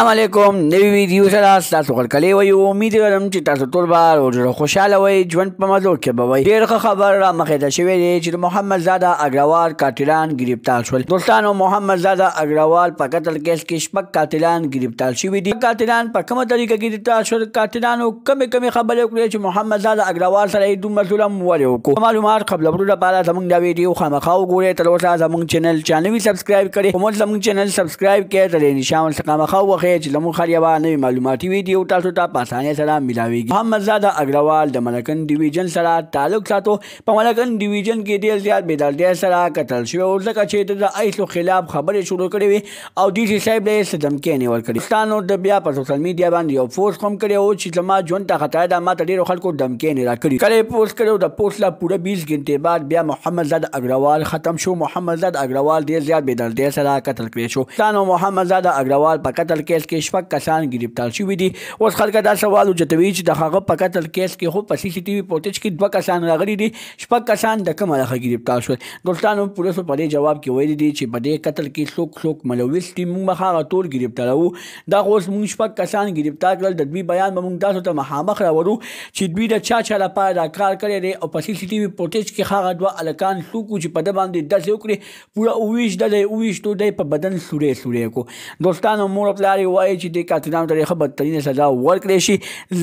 السلام علیکم نوی ویډیو سره تاسو غلکلی وی امید لرم چې تاسو ټول به ډېر خوشحاله وئ ژوند په مزو کې به وئ ډېر ښه خبر رامخېته شوی دی چې د محمد زاده اګروال قاتلان گرفتار شول دوستانو محمد زاده اګروال په قتل کیس کې شپږ قاتلان گرفتار شوي دي قاتلان په کومه طریقه گرفتار شول قاتلانو کمې خبرې وکړې چې محمد زاده اګروال سره یې دومره ظلم ولې وکړو معلومات قبلولو لپاره زموږ دا ویډیو خامخا وګورئ تر اوسه زموږ چینل چا نه وي سبسکرایب کړی خو موږ زموږ چینل سبسکرایب کړئ تر دې نشان ورڅخه خامخا وښیئ چې زموږ هر یوه نوې معلوماتي ویډیو تاسو ته په اسانۍ سره میلاویږي محمد زاده اګروال د ملکن ډیویژن سره تعلق ساتو په ملکن ډیویژن کې ډېر زیات بېدردۍ سره قتل شوی و ځکه چې د ایسو خلاف خبرې شروع کړې وې او ډي سي صاحب له یې څه دمکې نیول کړې دوستانو د بیا په سوشل میډیا باندې یو پوسټ هم کړی و چې زما ژوند ته خطر ده ما ته ډېرو خلکو دمکې نه راکړي کله یې پوسټ کړی و د پوسټ لا پوره 20 ګنټې بعد بیا محمد زاده اګروال ختم شو محمد زاده اګروال ډېر زیات بېدردۍ سره قتل کړی شو دوستانو محمد زاده اګروال په قتل کیس کې شپږ کسان گرفتار شوي دي اوس خلک دا سوال اوچتوي چې د هغه په قتل کیس کې خو په سی سی ټي وي فوټیج کې 2 کسان راغلي دي شپږ کسان د کومه نښه گرفتار شول دوستانو پولیسو په دې جواب کې ویلي دي چې په دې قتل کې څوک ملوث دي موږ به هغه ټول ګرفتاروو دا خو اوس موږ شپږ کسان ګرفتار کړل د دوی بیان به موږ تاسو ته مخامخ راوړو چې دوی د چا لپاره دا کار کړی دی او په سی سی ټي وي فوټیج کې هغه 2 هلکان څوک وو چې په ده باندې داسې وکړې پوره 29 ډلې 29 دی په بدن سورې کو دوستانو مور پلار یې وایي چې دې قاتلانو ته ډېره ښه بدترینه سزا ورکړی شي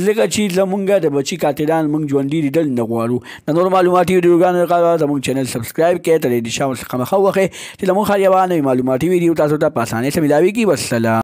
ځکه چې زمونږ د بچي قاتلان موږ ژوندي لیدل نه غواړو د نورو معلوماتي ویډیوګانو لپاره زموږ چینل سبسکرایب کړئ تر دې نشان ورڅخه مخه وښیئ چې زموږ هر یوه نوې معلوماتي ویډیو تاسو ته په اسانۍ سره میلاویږي والسلام